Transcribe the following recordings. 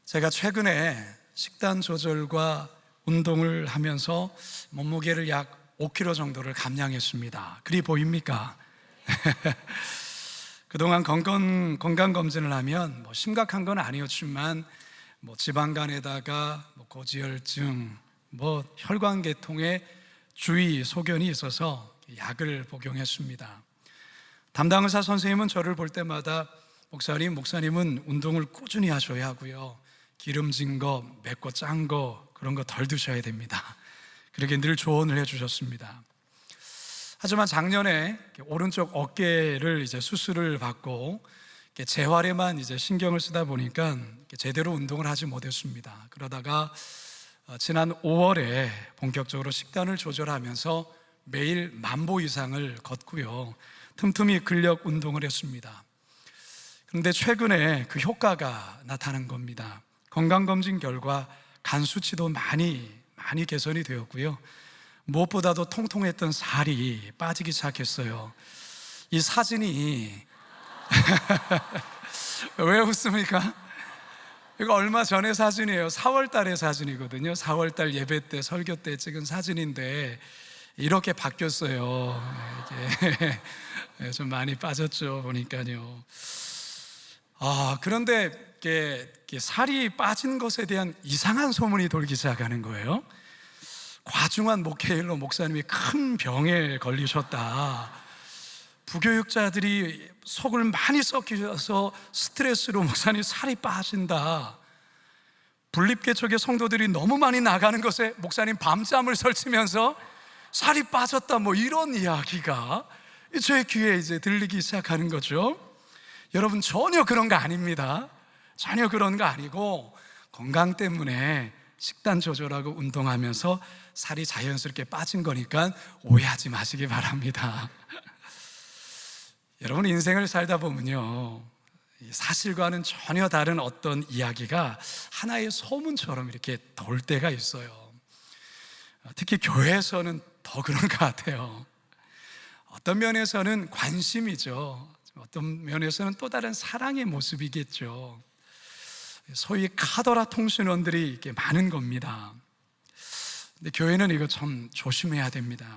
제가 최근에 식단 조절과 운동을 하면서 몸무게를 약 5kg 정도를 감량했습니다. 그리 보입니까? 그동안 건강검진을 하면 심각한 건 아니었지만 지방간에다가 고지혈증, 혈관계통에 주의 소견이 있어서 약을 복용했습니다. 담당 의사 선생님은 저를 볼 때마다 목사님은 운동을 꾸준히 하셔야 하고요, 기름진 거, 맵고 짠 거 그런 거 덜 드셔야 됩니다. 그렇게 늘 조언을 해주셨습니다. 하지만 작년에 오른쪽 어깨를 수술을 받고 재활에만 신경을 쓰다 보니까 제대로 운동을 하지 못했습니다. 그러다가 지난 5월에 본격적으로 식단을 조절하면서 매일 10,000보 이상을 걷고요, 틈틈이 근력 운동을 했습니다. 그런데 최근에 그 효과가 나타난 겁니다. 건강검진 결과 간 수치도 많이 개선이 되었고요, 무엇보다도 통통했던 살이 빠지기 시작했어요. 이 사진이 왜 웃습니까? 이거 얼마 전의 사진이에요. 4월 달의 사진이거든요. 4월 달 예배 때, 설교 때 찍은 사진인데 이렇게 바뀌었어요. 이게 좀 많이 빠졌죠, 보니까요. 그런데 살이 빠진 것에 대한 이상한 소문이 돌기 시작하는 거예요. 과중한 목회일로 목사님이 큰 병에 걸리셨다, 부교육자들이 속을 많이 썩히셔서 스트레스로 목사님 살이 빠진다, 분립개척의 성도들이 너무 많이 나가는 것에 목사님 밤잠을 설치면서 살이 빠졌다, 이런 이야기가 제 귀에 들리기 시작하는 거죠. 여러분, 전혀 그런 거 아닙니다. 전혀 그런 거 아니고 건강 때문에 식단 조절하고 운동하면서 살이 자연스럽게 빠진 거니까 오해하지 마시기 바랍니다. 여러분, 인생을 살다 보면요, 사실과는 전혀 다른 어떤 이야기가 하나의 소문처럼 이렇게 돌 때가 있어요. 특히 교회에서는 더 그런 것 같아요. 어떤 면에서는 관심이죠. 어떤 면에서는 또 다른 사랑의 모습이겠죠. 소위 카더라 통신원들이 이렇게 많은 겁니다. 근데 교회는 이거 참 조심해야 됩니다.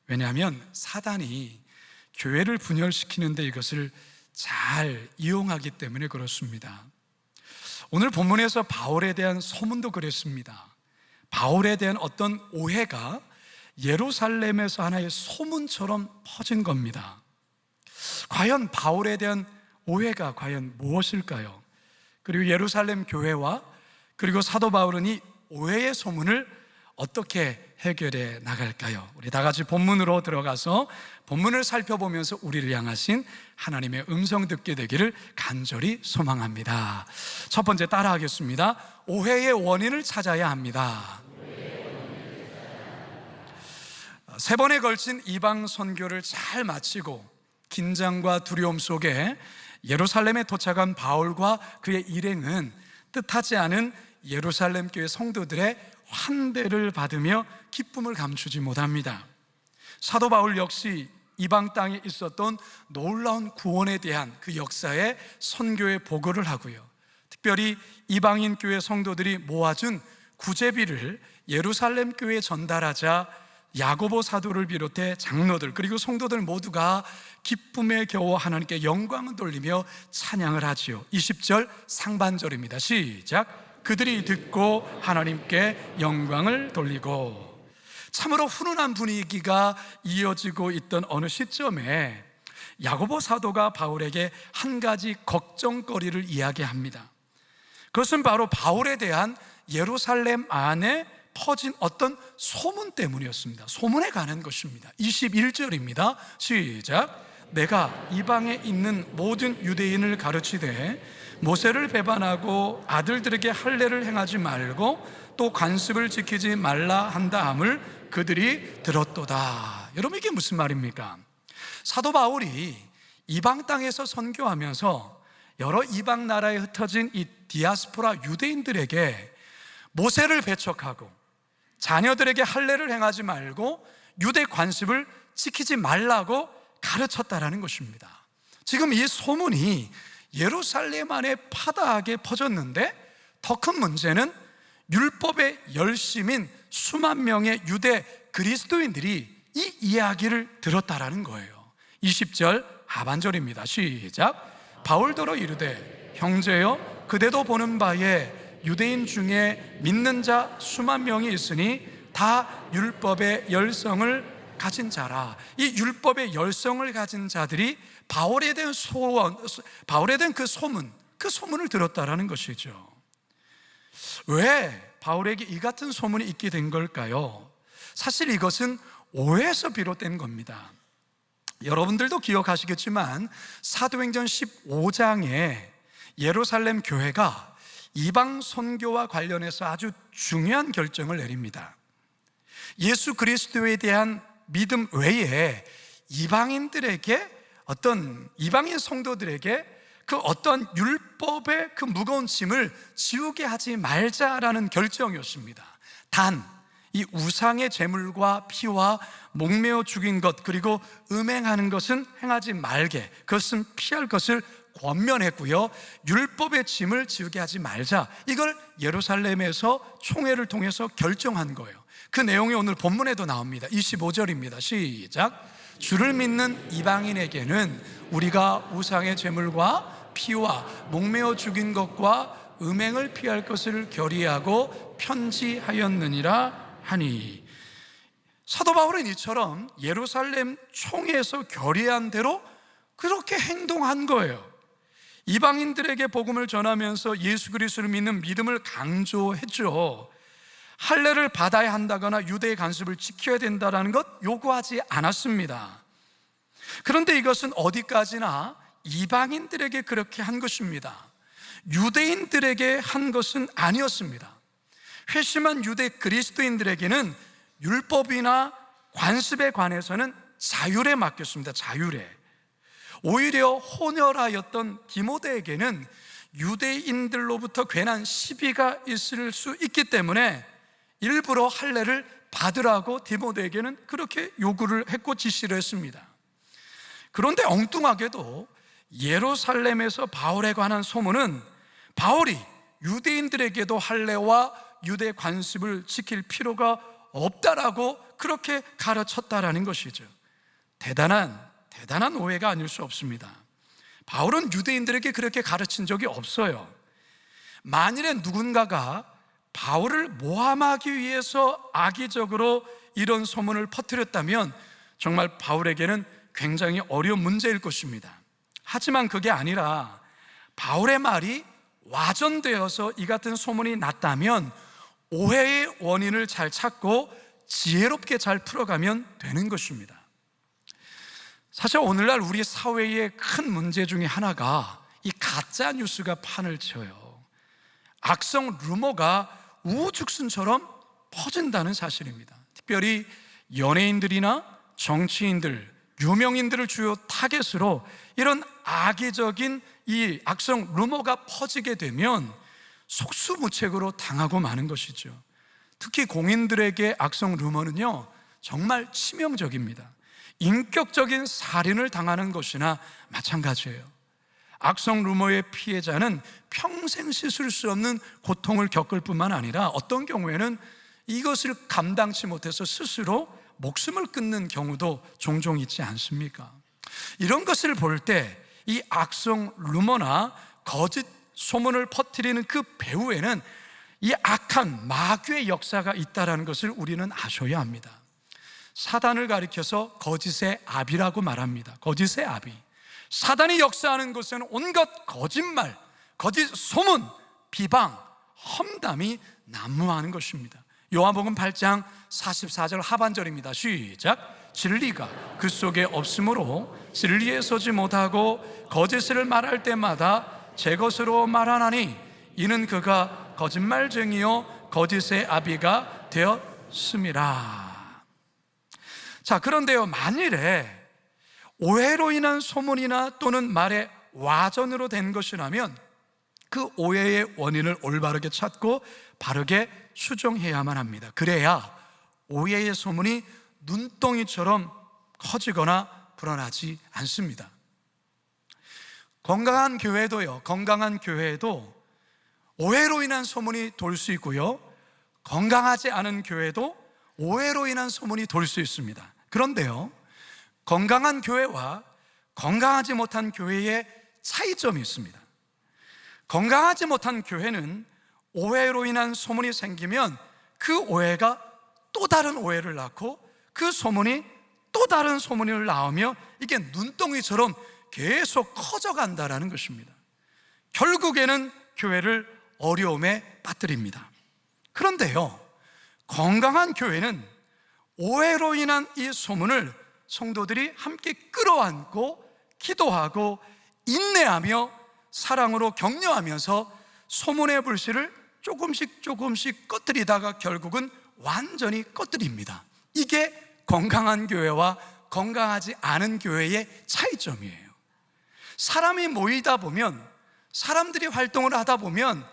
왜냐하면 사단이 교회를 분열시키는데 이것을 잘 이용하기 때문에 그렇습니다. 오늘 본문에서 바울에 대한 소문도 그랬습니다. 바울에 대한 어떤 오해가 예루살렘에서 하나의 소문처럼 퍼진 겁니다. 과연 바울에 대한 오해가 과연 무엇일까요? 그리고 예루살렘 교회와 그리고 사도 바울은 이 오해의 소문을 어떻게 해결해 나갈까요? 우리 다 같이 본문으로 들어가서 본문을 살펴보면서 우리를 향하신 하나님의 음성 듣게 되기를 간절히 소망합니다. 첫 번째, 따라하겠습니다. 오해의 원인을 찾아야 합니다. 3번에 걸친 이방 선교를 잘 마치고 긴장과 두려움 속에 예루살렘에 도착한 바울과 그의 일행은 뜻하지 않은 예루살렘 교회 성도들의 환대를 받으며 기쁨을 감추지 못합니다. 사도 바울 역시 이방 땅에 있었던 놀라운 구원에 대한 그 역사에 선교의 보고를 하고요, 특별히 이방인 교회 성도들이 모아준 구제비를 예루살렘 교회에 전달하자 야고보 사도를 비롯해 장로들 그리고 성도들 모두가 기쁨에 겨워 하나님께 영광을 돌리며 찬양을 하지요. 20절 상반절입니다. 시작. 그들이 듣고 하나님께 영광을 돌리고. 참으로 훈훈한 분위기가 이어지고 있던 어느 시점에 야고보 사도가 바울에게 한 가지 걱정거리를 이야기합니다. 그것은 바로 바울에 대한 예루살렘 안에 퍼진 어떤 소문 때문이었습니다. 소문에 관한 것입니다. 21절입니다. 시작. 내가 이방에 있는 모든 유대인을 가르치되 모세를 배반하고 아들들에게 할례를 행하지 말고 또 관습을 지키지 말라 한다함을 그들이 들었도다. 여러분, 이게 무슨 말입니까? 사도 바울이 이방 땅에서 선교하면서 여러 이방 나라에 흩어진 이 디아스포라 유대인들에게 모세를 배척하고 자녀들에게 할례를 행하지 말고 유대 관습을 지키지 말라고 가르쳤다라는 것입니다. 지금 이 소문이 예루살렘 안에 파다하게 퍼졌는데 더 큰 문제는 율법의 열심인 수만 명의 유대 그리스도인들이 이 이야기를 들었다라는 거예요. 20절 하반절입니다. 시작. 바울더러 이르되 형제여 그대도 보는 바에 유대인 중에 믿는 자 수만 명이 있으니 다 율법의 열성을 가진 자라. 이 율법의 열성을 가진 자들이 바울에 대한 그 소문을 들었다라는 것이죠. 왜 바울에게 이 같은 소문이 있게 된 걸까요? 사실 이것은 오해에서 비롯된 겁니다. 여러분들도 기억하시겠지만 사도행전 15장에 예루살렘 교회가 이방 선교와 관련해서 아주 중요한 결정을 내립니다. 예수 그리스도에 대한 믿음 외에 이방인들에게, 어떤 이방인 성도들에게 그 어떤 율법의 그 무거운 짐을 지우게 하지 말자라는 결정이었습니다. 단 이 우상의 제물과 피와 목매어 죽인 것, 그리고 음행하는 것은 행하지 말게, 그것은 피할 것을 권면했고요. 율법의 짐을 지우게 하지 말자, 이걸 예루살렘에서 총회를 통해서 결정한 거예요. 그 내용이 오늘 본문에도 나옵니다. 25절입니다. 시작. 주를 믿는 이방인에게는 우리가 우상의 제물과 피와 목매어 죽인 것과 음행을 피할 것을 결의하고 편지하였느니라 하니, 사도 바울은 이처럼 예루살렘 총회에서 결의한 대로 그렇게 행동한 거예요. 이방인들에게 복음을 전하면서 예수 그리스도를 믿는 믿음을 강조했죠. 할례를 받아야 한다거나 유대의 관습을 지켜야 된다는 것 요구하지 않았습니다. 그런데 이것은 어디까지나 이방인들에게 그렇게 한 것입니다. 유대인들에게 한 것은 아니었습니다. 회심한 유대 그리스도인들에게는 율법이나 관습에 관해서는 자율에 맡겼습니다. 자율에. 오히려 혼혈하였던 디모데에게는 유대인들로부터 괜한 시비가 있을 수 있기 때문에 일부러 할례를 받으라고 디모데에게는 그렇게 요구를 했고 지시를 했습니다. 그런데 엉뚱하게도 예루살렘에서 바울에 관한 소문은 바울이 유대인들에게도 할례와 유대 관습을 지킬 필요가 없다라고 그렇게 가르쳤다라는 것이죠. 대단한 오해가 아닐 수 없습니다. 바울은 유대인들에게 그렇게 가르친 적이 없어요. 만일에 누군가가 바울을 모함하기 위해서 악의적으로 이런 소문을 퍼뜨렸다면 정말 바울에게는 굉장히 어려운 문제일 것입니다. 하지만 그게 아니라 바울의 말이 와전되어서 이 같은 소문이 났다면 오해의 원인을 잘 찾고 지혜롭게 잘 풀어가면 되는 것입니다. 사실 오늘날 우리 사회의 큰 문제 중에 하나가 이 가짜 뉴스가 판을 쳐요. 악성 루머가 우후죽순처럼 퍼진다는 사실입니다. 특별히 연예인들이나 정치인들, 유명인들을 주요 타겟으로 이런 악의적인 이 악성 루머가 퍼지게 되면 속수무책으로 당하고 마는 것이죠. 특히 공인들에게 악성 루머는요 정말 치명적입니다. 인격적인 살인을 당하는 것이나 마찬가지예요. 악성 루머의 피해자는 평생 씻을 수 없는 고통을 겪을 뿐만 아니라 어떤 경우에는 이것을 감당치 못해서 스스로 목숨을 끊는 경우도 종종 있지 않습니까? 이런 것을 볼 때 이 악성 루머나 거짓 소문을 퍼뜨리는 그 배후에는 이 악한 마귀의 역사가 있다는 것을 우리는 아셔야 합니다. 사단을 가리켜서 거짓의 아비라고 말합니다. 거짓의 아비. 사단이 역사하는 것은 온갖 거짓말, 거짓 소문, 비방, 험담이 난무하는 것입니다. 요한복음 8장 44절 하반절입니다. 시작. 진리가 그 속에 없으므로 진리에 서지 못하고 거짓을 말할 때마다 제 것으로 말하나니 이는 그가 거짓말쟁이요 거짓의 아비가 되었음이라. 자, 그런데요, 만일에 오해로 인한 소문이나 또는 말의 와전으로 된 것이라면 그 오해의 원인을 올바르게 찾고 바르게 수정해야만 합니다. 그래야 오해의 소문이 눈덩이처럼 커지거나 불어나지 않습니다. 건강한 교회도 오해로 인한 소문이 돌 수 있고요, 건강하지 않은 교회도 오해로 인한 소문이 돌 수 있습니다. 그런데요, 건강한 교회와 건강하지 못한 교회의 차이점이 있습니다. 건강하지 못한 교회는 오해로 인한 소문이 생기면 그 오해가 또 다른 오해를 낳고 그 소문이 또 다른 소문을 낳으며 이게 눈덩이처럼 계속 커져간다는 것입니다. 결국에는 교회를 어려움에 빠뜨립니다. 그런데요, 건강한 교회는 오해로 인한 이 소문을 성도들이 함께 끌어안고 기도하고 인내하며 사랑으로 격려하면서 소문의 불씨를 조금씩 꺼뜨리다가 결국은 완전히 꺼뜨립니다. 이게 건강한 교회와 건강하지 않은 교회의 차이점이에요. 사람이 모이다 보면, 사람들이 활동을 하다 보면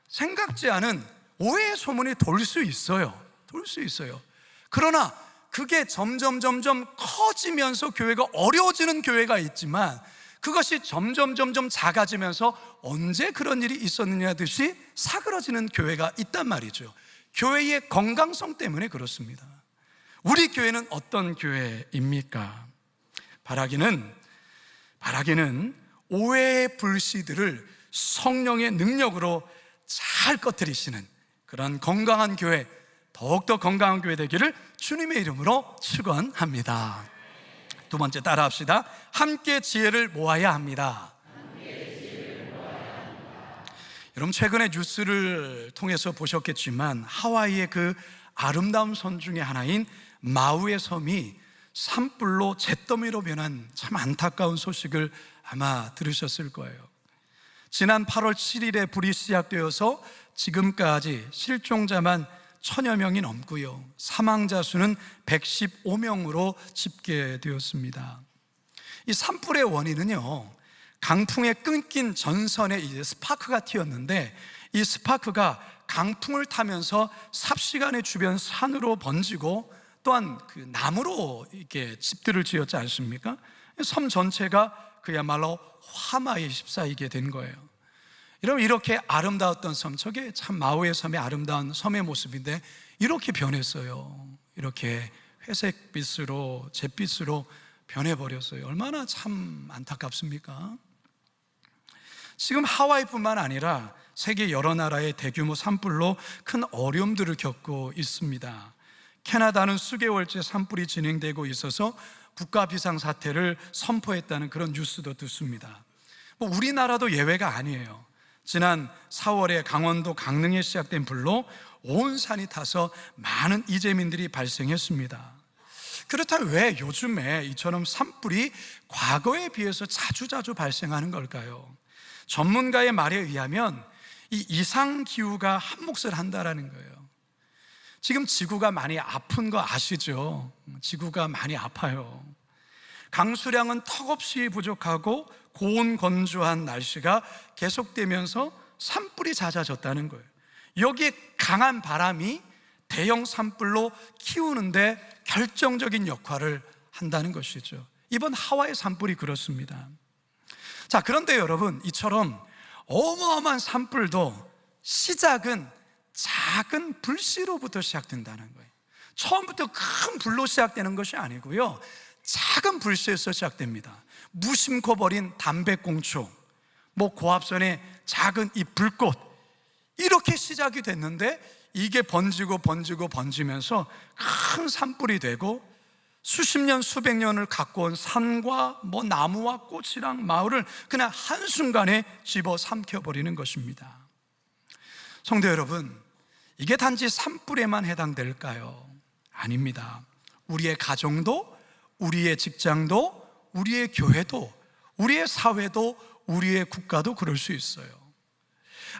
생각지 않은 오해의 소문이 돌 수 있어요. 그러나 그게 점점 커지면서 교회가 어려워지는 교회가 있지만, 그것이 점점 작아지면서 언제 그런 일이 있었느냐 듯이 사그러지는 교회가 있단 말이죠. 교회의 건강성 때문에 그렇습니다. 우리 교회는 어떤 교회입니까? 바라기는 오해의 불씨들을 성령의 능력으로 잘 꺼뜨리시는 그런 건강한 교회, 더욱더 건강한 교회 되기를 주님의 이름으로 축원합니다. 두 번째, 따라합시다. 함께 지혜를 모아야 합니다. 여러분, 최근에 뉴스를 통해서 보셨겠지만 하와이의 그 아름다운 섬 중에 하나인 마우의 섬이 산불로 잿더미로 변한 참 안타까운 소식을 아마 들으셨을 거예요. 지난 8월 7일에 불이 시작되어서 지금까지 실종자만 1000여 명이 넘고요, 사망자 수는 115명으로 집계되었습니다. 이 산불의 원인은요, 강풍에 끊긴 전선에 이제 스파크가 튀었는데, 이 스파크가 강풍을 타면서 삽시간에 주변 산으로 번지고, 또한 그 나무로 이렇게 집들을 지었지 않습니까? 섬 전체가 그야말로 화마에 휩싸이게 된 거예요. 여러분, 이렇게 아름다웠던 섬, 저게 참 마우의 섬의 아름다운 섬의 모습인데 이렇게 변했어요. 이렇게 회색빛으로, 잿빛으로 변해버렸어요. 얼마나 참 안타깝습니까? 지금 하와이뿐만 아니라 세계 여러 나라의 대규모 산불로 큰 어려움들을 겪고 있습니다. 캐나다는 수개월째 산불이 진행되고 있어서 국가 비상사태를 선포했다는 그런 뉴스도 듣습니다. 우리나라도 예외가 아니에요. 지난 4월에 강원도 강릉에 시작된 불로 온 산이 타서 많은 이재민들이 발생했습니다. 그렇다면 왜 요즘에 이처럼 산불이 과거에 비해서 자주 발생하는 걸까요? 전문가의 말에 의하면 이 이상기후가 한몫을 한다는 거예요. 지금 지구가 많이 아픈 거 아시죠? 지구가 많이 아파요. 강수량은 턱없이 부족하고 고온 건조한 날씨가 계속되면서 산불이 잦아졌다는 거예요. 여기에 강한 바람이 대형 산불로 키우는데 결정적인 역할을 한다는 것이죠. 이번 하와이 산불이 그렇습니다. 자, 그런데 여러분, 이처럼 어마어마한 산불도 시작은 작은 불씨로부터 시작된다는 거예요. 처음부터 큰 불로 시작되는 것이 아니고요, 작은 불씨에서 시작됩니다. 무심코 버린 담배꽁초, 고압선의 작은 이 불꽃, 이렇게 시작이 됐는데 이게 번지면서 큰 산불이 되고 수십 년, 수백 년을 갖고 온 산과 나무와 꽃이랑 마을을 그냥 한순간에 집어삼켜버리는 것입니다. 성도 여러분, 이게 단지 산불에만 해당될까요? 아닙니다. 우리의 가정도, 우리의 직장도, 우리의 교회도, 우리의 사회도, 우리의 국가도 그럴 수 있어요.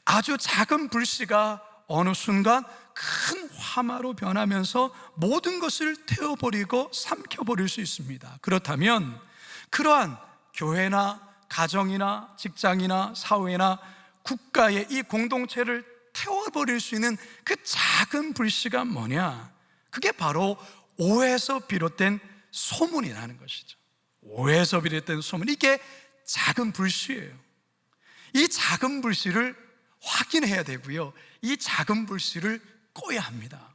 아주 작은 불씨가 어느 순간 큰 화마로 변하면서 모든 것을 태워버리고 삼켜버릴 수 있습니다. 그렇다면 그러한 교회나 가정이나 직장이나 사회나 국가의 이 공동체를 태워버릴 수 있는 그 작은 불씨가 뭐냐? 그게 바로 오해에서 비롯된 소문이라는 것이죠. 오해에서 비롯된 소문, 이게 작은 불씨예요. 이 작은 불씨를 확인해야 되고요, 이 작은 불씨를 꺼야 합니다.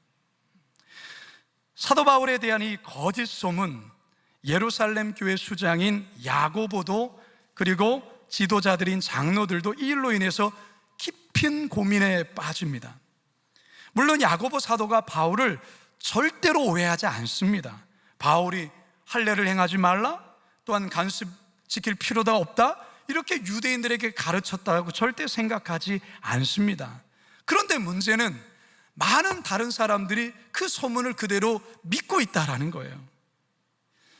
사도 바울에 대한 이 거짓 소문, 예루살렘 교회 수장인 야고보도 그리고 지도자들인 장로들도 이 일로 인해서 깊은 고민에 빠집니다. 물론 야고보 사도가 바울을 절대로 오해하지 않습니다. 바울이 할례를 행하지 말라, 또한 간습 지킬 필요가 없다, 이렇게 유대인들에게 가르쳤다고 절대 생각하지 않습니다. 그런데 문제는 많은 다른 사람들이 그 소문을 그대로 믿고 있다라는 거예요.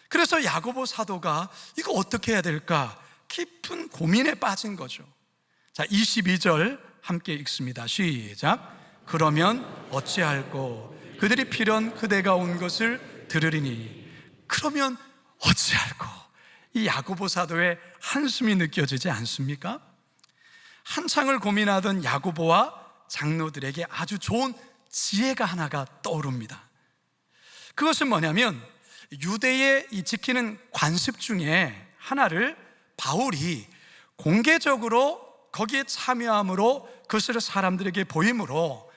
그래서 야고보 사도가 이거 어떻게 해야 될까 깊은 고민에 빠진 거죠. 자, 22절 함께 읽습니다. 시작. 그러면 어찌할꼬? 그들이 필연 그대가 온 것을 들으리니. 그러면 어찌할꼬? 이 야고보 사도의 한숨이 느껴지지 않습니까? 한창을 고민하던 야고보와 장로들에게 아주 좋은 지혜가 하나가 떠오릅니다. 그것은 뭐냐면 유대의 이 지키는 관습 중에 하나를 바울이 공개적으로 거기에 참여함으로 그것을 사람들에게 보임으로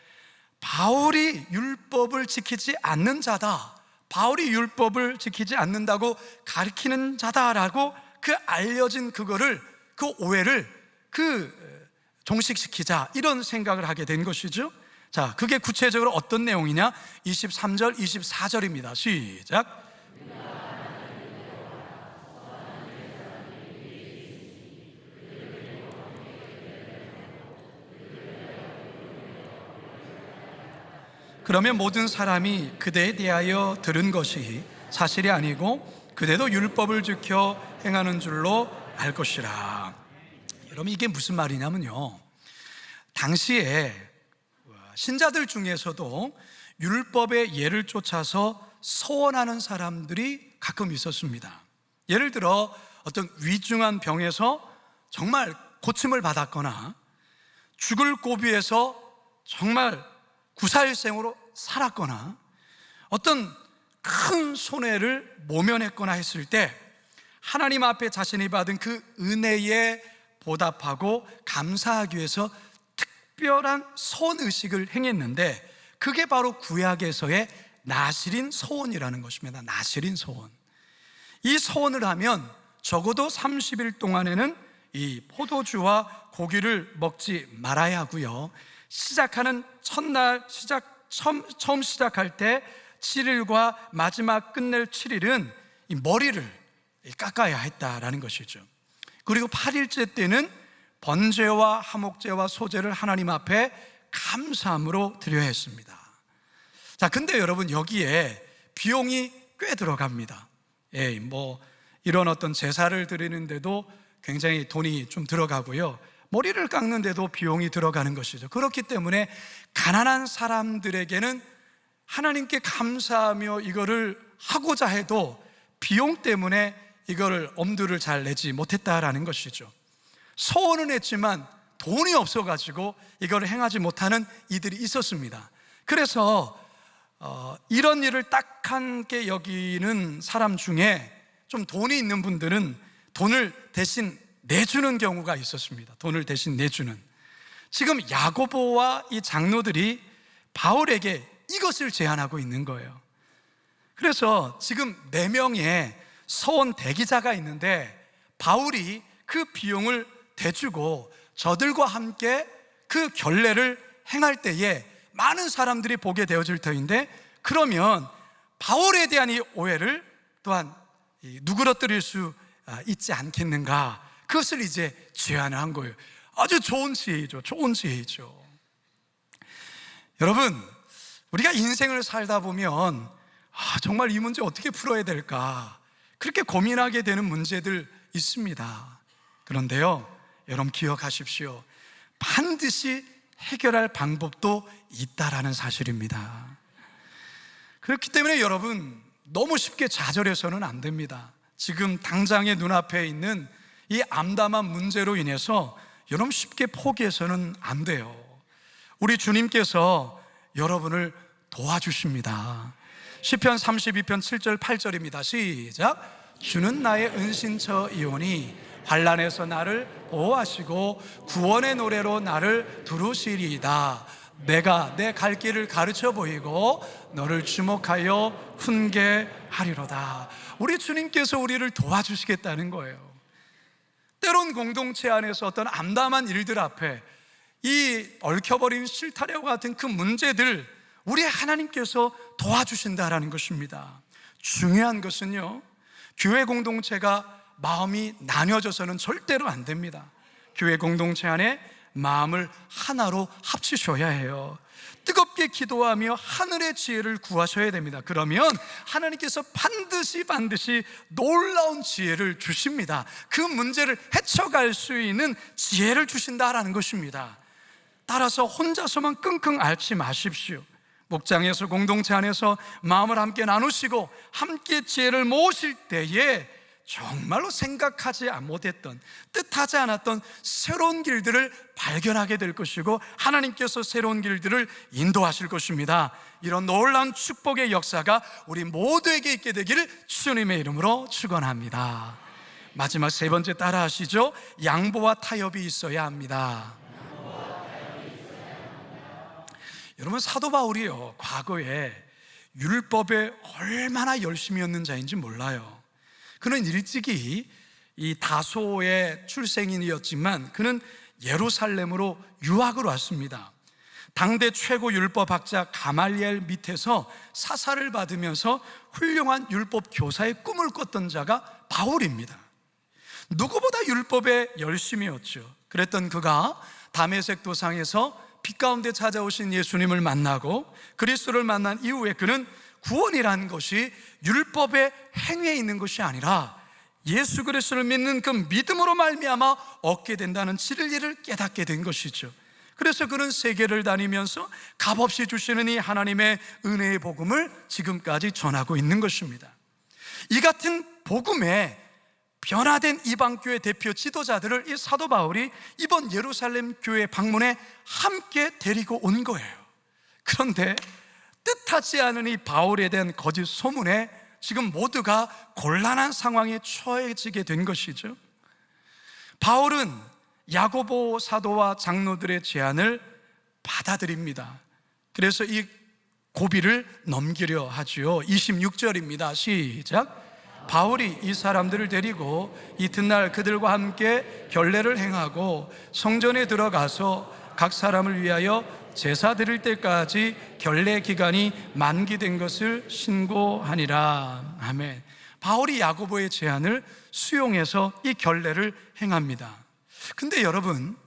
바울이 율법을 지키지 않는 자다, 바울이 율법을 지키지 않는다고 가리키는 자다라고 그 알려진 그거를, 그 오해를 종식시키자, 이런 생각을 하게 된 것이죠. 자, 그게 구체적으로 어떤 내용이냐? 23절, 24절입니다. 시작. 그러면 모든 사람이 그대에 대하여 들은 것이 사실이 아니고 그대도 율법을 지켜 행하는 줄로 알 것이라. 여러분, 이게 무슨 말이냐면요, 당시에 신자들 중에서도 율법의 예를 쫓아서 소원하는 사람들이 가끔 있었습니다. 예를 들어 어떤 위중한 병에서 정말 고침을 받았거나 죽을 고비에서 정말 구사일생으로 살았거나 어떤 큰 손해를 모면했거나 했을 때 하나님 앞에 자신이 받은 그 은혜에 보답하고 감사하기 위해서 특별한 소원의식을 행했는데, 그게 바로 구약에서의 나실인 소원이라는 것입니다. 나실인 소원. 이 소원을 하면 적어도 30일 동안에는 이 포도주와 고기를 먹지 말아야 하고요, 시작하는 첫날 처음 시작할 때 7일과 마지막 끝낼 7일은 이 머리를 깎아야 했다라는 것이죠. 그리고 8일째 때는 번제와 하목제와 소제를 하나님 앞에 감사함으로 드려야 했습니다. 자, 근데 여러분, 여기에 비용이 꽤 들어갑니다. 이런 어떤 제사를 드리는데도 굉장히 돈이 좀 들어가고요, 머리를 깎는데도 비용이 들어가는 것이죠. 그렇기 때문에 가난한 사람들에게는 하나님께 감사하며 이거를 하고자 해도 비용 때문에 이거를 엄두를 잘 내지 못했다라는 것이죠. 소원은 했지만 돈이 없어가지고 이걸 행하지 못하는 이들이 있었습니다. 그래서 이런 일을 딱하게 여기는 사람 중에 좀 돈이 있는 분들은 돈을 대신 내주는 경우가 있었습니다. 돈을 대신 내주는. 지금 야고보와 이 장로들이 바울에게 이것을 제안하고 있는 거예요. 그래서 지금 4명의 서원 대기자가 있는데 바울이 그 비용을 대주고 저들과 함께 그 결례를 행할 때에 많은 사람들이 보게 되어질 터인데, 그러면 바울에 대한 이 오해를 또한 누그러뜨릴 수 있지 않겠는가, 그것을 이제 제안한 거예요. 아주 좋은 지혜이죠. 좋은 지혜이죠. 여러분, 우리가 인생을 살다 보면 정말 이 문제 어떻게 풀어야 될까, 그렇게 고민하게 되는 문제들 있습니다. 그런데요, 여러분 기억하십시오. 반드시 해결할 방법도 있다라는 사실입니다. 그렇기 때문에 여러분, 너무 쉽게 좌절해서는 안 됩니다. 지금 당장의 눈앞에 있는 이 암담한 문제로 인해서 여러분 쉽게 포기해서는 안 돼요. 우리 주님께서 여러분을 도와주십니다. 시편 32편 7절 8절입니다. 시작. 주는 나의 은신처이오니 환난에서 나를 보호하시고 구원의 노래로 나를 두르시리이다. 내가 내 갈 길을 가르쳐 보이고 너를 주목하여 훈계하리로다. 우리 주님께서 우리를 도와주시겠다는 거예요. 때론 공동체 안에서 어떤 암담한 일들 앞에 이 얽혀버린 실타래와 같은 그 문제들, 우리 하나님께서 도와주신다라는 것입니다. 중요한 것은요, 교회 공동체가 마음이 나뉘어져서는 절대로 안 됩니다. 교회 공동체 안에 마음을 하나로 합치셔야 해요. 뜨겁게 기도하며 하늘의 지혜를 구하셔야 됩니다. 그러면 하나님께서 반드시 놀라운 지혜를 주십니다. 그 문제를 헤쳐갈 수 있는 지혜를 주신다라는 것입니다. 따라서 혼자서만 끙끙 앓지 마십시오. 목장에서 공동체 안에서 마음을 함께 나누시고 함께 지혜를 모으실 때에 정말로 생각하지 못했던, 뜻하지 않았던 새로운 길들을 발견하게 될 것이고 하나님께서 새로운 길들을 인도하실 것입니다. 이런 놀라운 축복의 역사가 우리 모두에게 있게 되기를 주님의 이름으로 축원합니다. 마지막 세 번째 따라 하시죠. 양보와 타협이 있어야 합니다. 여러분, 사도 바울이요, 과거에 율법에 얼마나 열심히 였는 자인지 몰라요. 그는 일찍이 이 다소의 출생인이었지만 그는 예루살렘으로 유학을 왔습니다. 당대 최고 율법학자 가말리엘 밑에서 사사를 받으면서 훌륭한 율법 교사의 꿈을 꿨던 자가 바울입니다. 누구보다 율법에 열심이었죠. 그랬던 그가 다메섹 도상에서 빛 가운데 찾아오신 예수님을 만나고 그리스도를 만난 이후에 그는 구원이라는 것이 율법의 행위에 있는 것이 아니라 예수 그리스도를 믿는 그 믿음으로 말미암아 얻게 된다는 진리를 깨닫게 된 것이죠. 그래서 그는 세계를 다니면서 값없이 주시는 이 하나님의 은혜의 복음을 지금까지 전하고 있는 것입니다. 이 같은 복음에 변화된 이방교회 대표 지도자들을 이 사도 바울이 이번 예루살렘 교회 방문에 함께 데리고 온 거예요. 그런데 뜻하지 않은 이 바울에 대한 거짓 소문에 지금 모두가 곤란한 상황에 처해지게 된 것이죠. 바울은 야고보 사도와 장로들의 제안을 받아들입니다. 그래서 이 고비를 넘기려 하지요. 26절입니다. 시작. 바울이 이 사람들을 데리고 이튿날 그들과 함께 결례를 행하고 성전에 들어가서 각 사람을 위하여 제사 드릴 때까지 결례 기간이 만기된 것을 신고하니라. 아멘. 바울이 야고보의 제안을 수용해서 이 결례를 행합니다. 근데 여러분,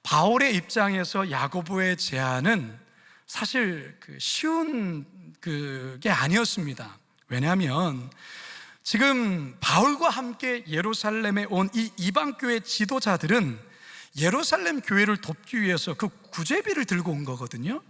바울의 입장에서 야고보의 제안은 사실 쉬운 그게 아니었습니다. 왜냐하면 지금 바울과 함께 예루살렘에 온 이 이방교회 지도자들은 예루살렘 교회를 돕기 위해서 그 구제비를 들고 온 거거든요.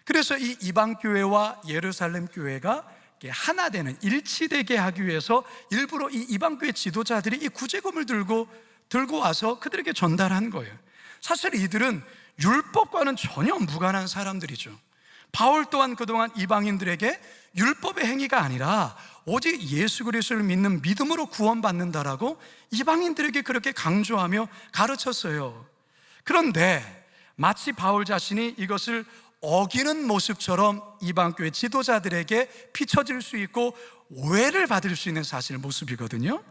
그래서 이 이방교회와 예루살렘 교회가 하나 되는, 일치되게 하기 위해서 일부러 이 이방교회 지도자들이 이 구제금을 들고 와서 그들에게 전달한 거예요. 사실 이들은 율법과는 전혀 무관한 사람들이죠. 바울 또한 그동안 이방인들에게 율법의 행위가 아니라 오직 예수 그리스도를 믿는 믿음으로 구원받는다라고 이방인들에게 그렇게 강조하며 가르쳤어요. 그런데 마치 바울 자신이 이것을 어기는 모습처럼 이방교회 지도자들에게 비춰질 수 있고 오해를 받을 수 있는 사실 모습이거든요.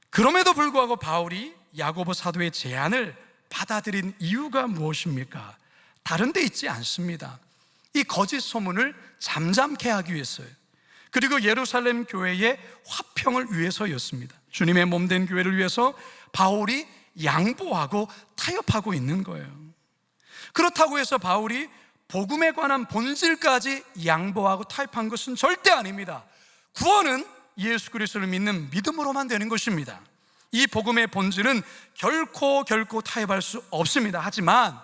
그럼에도 불구하고 바울이 야고보 사도의 제안을 받아들인 이유가 무엇입니까? 다른 데 있지 않습니다. 이 거짓 소문을 잠잠케 하기 위해서요. 그리고 예루살렘 교회의 화평을 위해서였습니다. 주님의 몸된 교회를 위해서 바울이 양보하고 타협하고 있는 거예요. 그렇다고 해서 바울이 복음에 관한 본질까지 양보하고 타협한 것은 절대 아닙니다. 구원은 예수 그리스도를 믿는 믿음으로만 되는 것입니다. 이 복음의 본질은 결코 타협할 수 없습니다. 하지만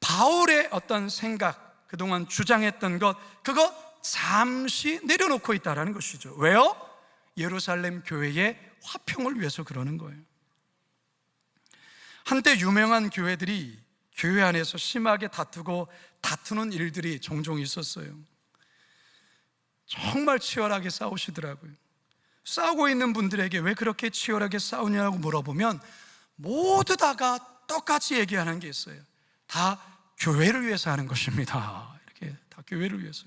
바울의 어떤 생각, 그동안 주장했던 것, 그거 잠시 내려놓고 있다는 것이죠. 왜요? 예루살렘 교회의 화평을 위해서 그러는 거예요. 한때 유명한 교회들이 교회 안에서 심하게 다투는 일들이 종종 있었어요. 정말 치열하게 싸우시더라고요. 싸우고 있는 분들에게 왜 그렇게 치열하게 싸우냐고 물어보면 모두 다가 똑같이 얘기하는 게 있어요. 다 교회를 위해서 하는 것입니다. 이렇게 다 교회를 위해서.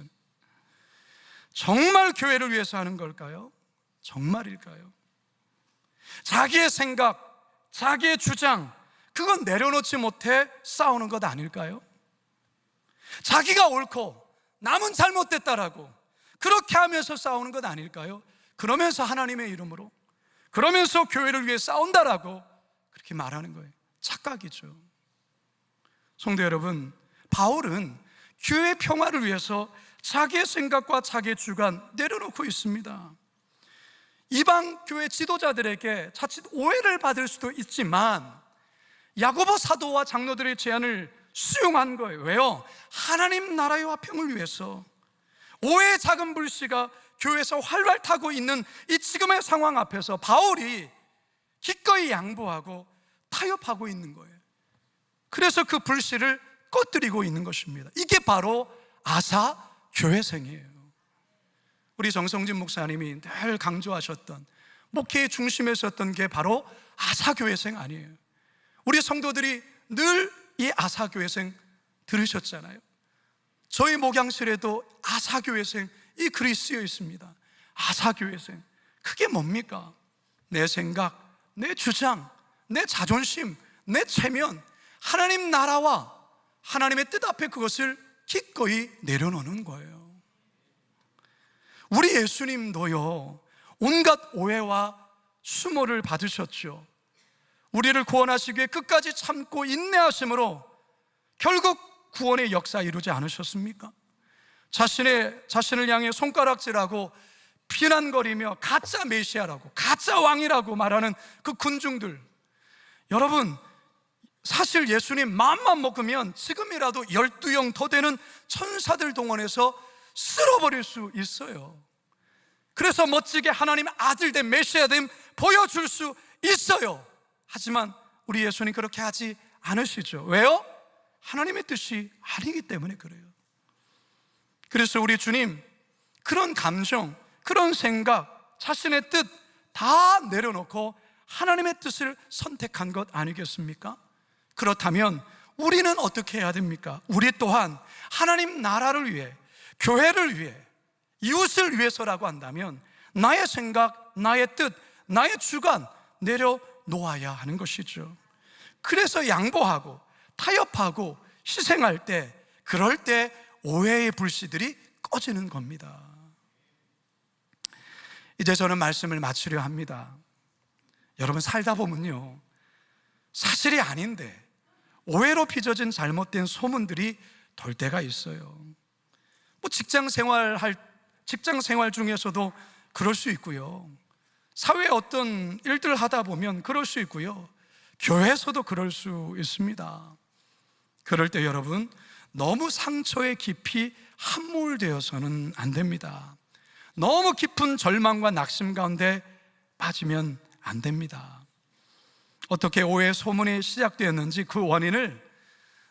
정말 교회를 위해서 하는 걸까요? 정말일까요? 자기의 생각, 자기의 주장, 그건 내려놓지 못해 싸우는 것 아닐까요? 자기가 옳고 남은 잘못됐다라고 그렇게 하면서 싸우는 것 아닐까요? 그러면서 하나님의 이름으로, 그러면서 교회를 위해 싸운다라고 그렇게 말하는 거예요. 착각이죠. 성도 여러분, 바울은 교회 평화를 위해서 자기의 생각과 자기의 주관 내려놓고 있습니다. 이방 교회 지도자들에게 자칫 오해를 받을 수도 있지만 야고보 사도와 장로들의 제안을 수용한 거예요. 왜요? 하나님 나라의 화평을 위해서. 오해의 작은 불씨가 교회에서 활활 타고 있는 이 지금의 상황 앞에서 바울이 기꺼이 양보하고 타협하고 있는 거예요. 그래서 그 불씨를 꺼뜨리고 있는 것입니다. 이게 바로 아사 교회생이에요. 우리 정성진 목사님이 늘 강조하셨던, 목회의 중심에 섰던 게 바로 아사 교회생 아니에요. 우리 성도들이 늘 이 아사 교회생 들으셨잖아요. 저희 목양실에도 아사 교회생 이 글이 쓰여 있습니다. 아사 교회생, 그게 뭡니까? 내 생각, 내 주장, 내 자존심, 내 체면, 하나님 나라와 하나님의 뜻 앞에 그것을 기꺼이 내려놓는 거예요. 우리 예수님도요, 온갖 오해와 수모를 받으셨죠. 우리를 구원하시기 위해 끝까지 참고 인내하심으로 결국 구원의 역사 이루지 않으셨습니까? 자신을 향해 손가락질하고 비난거리며 가짜 메시아라고, 가짜 왕이라고 말하는 그 군중들, 여러분, 사실 예수님 마음만 먹으면 지금이라도 12영 더 되는 천사들 동원해서 쓸어버릴 수 있어요. 그래서 멋지게 하나님 아들됨, 메시아됨 보여줄 수 있어요. 하지만 우리 예수님 그렇게 하지 않으시죠. 왜요? 하나님의 뜻이 아니기 때문에 그래요. 그래서 우리 주님 그런 감정, 그런 생각, 자신의 뜻 다 내려놓고 하나님의 뜻을 선택한 것 아니겠습니까? 그렇다면 우리는 어떻게 해야 됩니까? 우리 또한 하나님 나라를 위해, 교회를 위해, 이웃을 위해서라고 한다면 나의 생각, 나의 뜻, 나의 주관 내려놓아야 하는 것이죠. 그래서 양보하고 타협하고 희생할 때, 그럴 때 오해의 불씨들이 꺼지는 겁니다. 이제 저는 말씀을 마치려 합니다. 여러분, 살다 보면요, 사실이 아닌데 오해로 빚어진 잘못된 소문들이 돌 때가 있어요. 직장 생활 중에서도 그럴 수 있고요, 사회에 어떤 일들을 하다 보면 그럴 수 있고요, 교회에서도 그럴 수 있습니다. 그럴 때 여러분, 너무 상처에 깊이 함몰되어서는 안 됩니다. 너무 깊은 절망과 낙심 가운데 빠지면 안 됩니다. 어떻게 오해 소문이 시작되었는지 그 원인을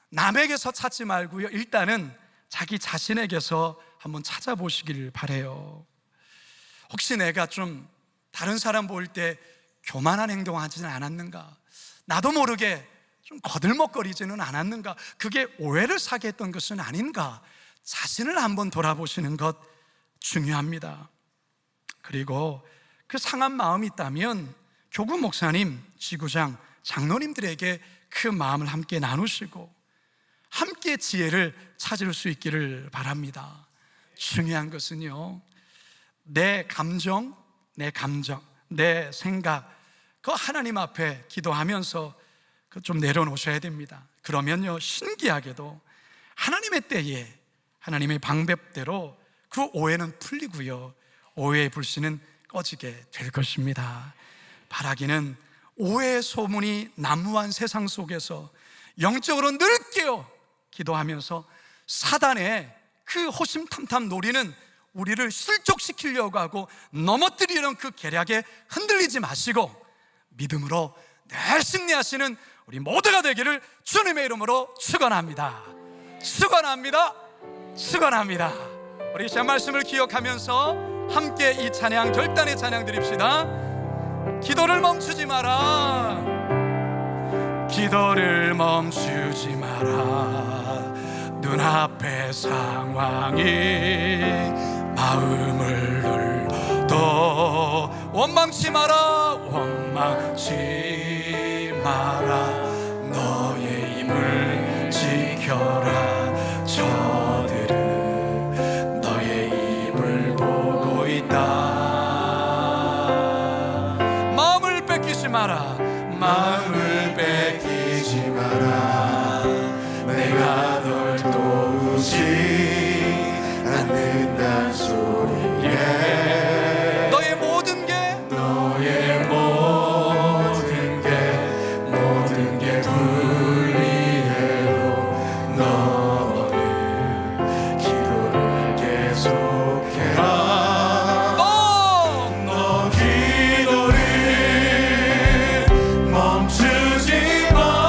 남에게서 찾지 말고요, 일단은 자기 자신에게서 한번 찾아보시길 바라요. 혹시 내가 좀 다른 사람 볼 때 교만한 행동하지는 않았는가? 나도 모르게 좀 거들먹거리지는 않았는가? 그게 오해를 사게 했던 것은 아닌가? 자신을 한번 돌아보시는 것 중요합니다. 그리고 그 상한 마음이 있다면 교구 목사님, 지구장, 장로님들에게 그 마음을 함께 나누시고 함께 지혜를 찾을 수 있기를 바랍니다. 중요한 것은요, 내 감정, 내 생각, 그 하나님 앞에 기도하면서 좀 내려놓으셔야 됩니다. 그러면요, 신기하게도 하나님의 때에, 하나님의 방법대로 그 오해는 풀리고요, 오해의 불씨는 꺼지게 될 것입니다. 바라기는 오해의 소문이 난무한 세상 속에서 영적으로 늘 깨어 기도하면서 사단의 그 호심탐탐 노리는 우리를 실족시키려고 하고 넘어뜨리려는 그 계략에 흔들리지 마시고 믿음으로 늘 승리하시는 우리 모두가 되기를 주님의 이름으로 축원합니다. 축원합니다. 축원합니다. 우리 제 말씀을 기억하면서 함께 이 찬양, 결단의 찬양 드립시다. 기도를 멈추지 마라. 기도를 멈추지 마라. 눈앞의 상황이 마음을 눌러도 원망치 마라. 원망치 마라. 너의 힘을 지켜라. 저들은 너의 힘을 보고 있다. 마음을 뺏기지 마라. 마음을 뺏기지 마라. 내가 널 도우지 않는단 소리에 너의 모든 게 불리해도 너는 기도를 계속해라. 너 기도를 멈추지 마라.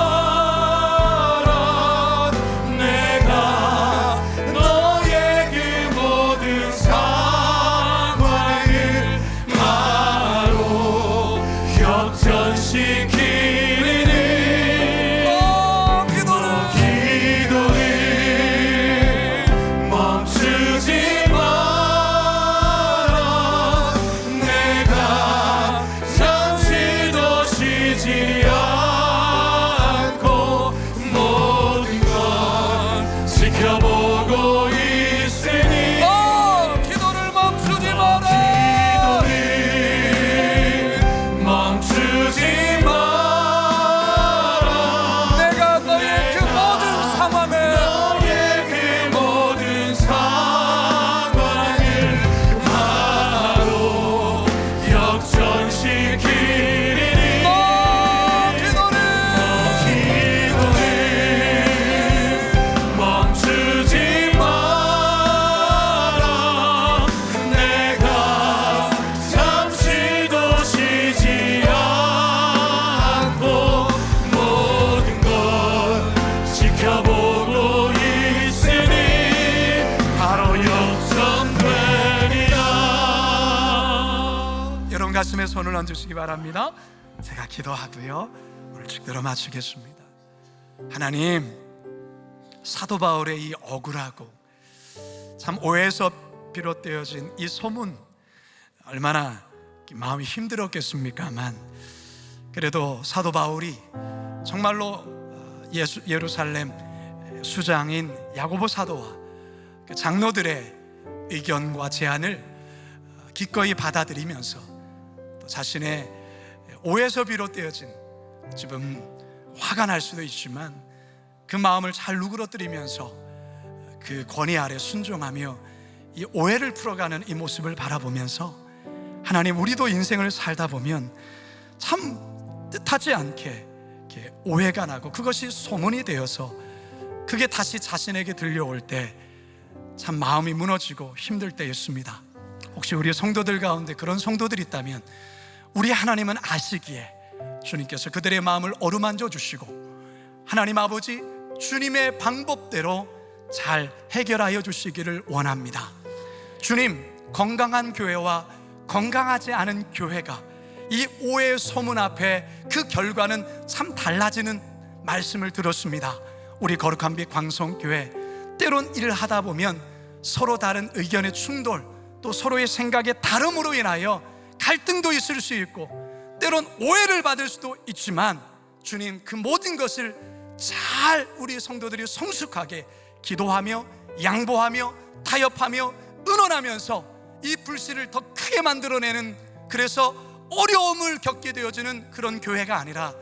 내가 너의 그 모든 상황을 바로 역전시키리니 기도를 멈추지 마라. 내가 잠시도 쉬지 않고 모든 건 지켜보고 있으니 기도를 멈추지 마라. 기도를 멈추지 마라. 내가 너의 그 모든 상황을 바로 역전시키리니 기도를 멈추지 마라. 내가 잠시도 쉬지 않고 모든 걸 지켜보고 있으니 바로 역전되리라. 여러분 가슴에 손을 얹으시기 바랍니다. 제가 기도하고요, 오늘 축대로 마치겠습니다. 하나님, 사도 바울의 이 억울하고 참 오해에서 비롯되어진 이 소문, 얼마나 마음이 힘들었겠습니까만, 그래도 사도 바울이 정말로 예루살렘 수장인 야고보 사도와 그 장로들의 의견과 제안을 기꺼이 받아들이면서 또 자신의 오해에서 비롯되어진, 지금 화가 날 수도 있지만 그 마음을 잘 누그러뜨리면서 그 권위 아래 순종하며 이 오해를 풀어가는 이 모습을 바라보면서, 하나님, 우리도 인생을 살다 보면 참 뜻하지 않게 이렇게 오해가 나고 그것이 소문이 되어서 그게 다시 자신에게 들려올 때 참 마음이 무너지고 힘들 때 있습니다. 혹시 우리 성도들 가운데 그런 성도들이 있다면 우리 하나님은 아시기에 주님께서 그들의 마음을 어루만져 주시고, 하나님 아버지, 주님의 방법대로 잘 해결하여 주시기를 원합니다. 주님, 건강한 교회와 건강하지 않은 교회가 이 오해의 소문 앞에 그 결과는 참 달라지는 말씀을 들었습니다. 우리 거룩한 빛 광성교회, 때론 일을 하다 보면 서로 다른 의견의 충돌, 또 서로의 생각의 다름으로 인하여 갈등도 있을 수 있고 때론 오해를 받을 수도 있지만, 주님, 그 모든 것을 잘 우리 성도들이 성숙하게 기도하며 양보하며 타협하며 은원하면서 이 불씨를 더 크게 만들어내는, 그래서 어려움을 겪게 되어지는 그런 교회가 아니라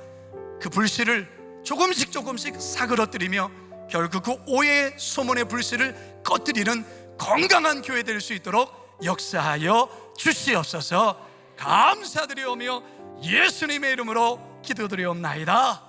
그 불씨를 조금씩 사그러뜨리며 결국 그 오해의 소문의 불씨를 꺼뜨리는 건강한 교회 될 수 있도록 역사하여 주시옵소서. 감사드리오며 예수님의 이름으로 기도드리옵나이다.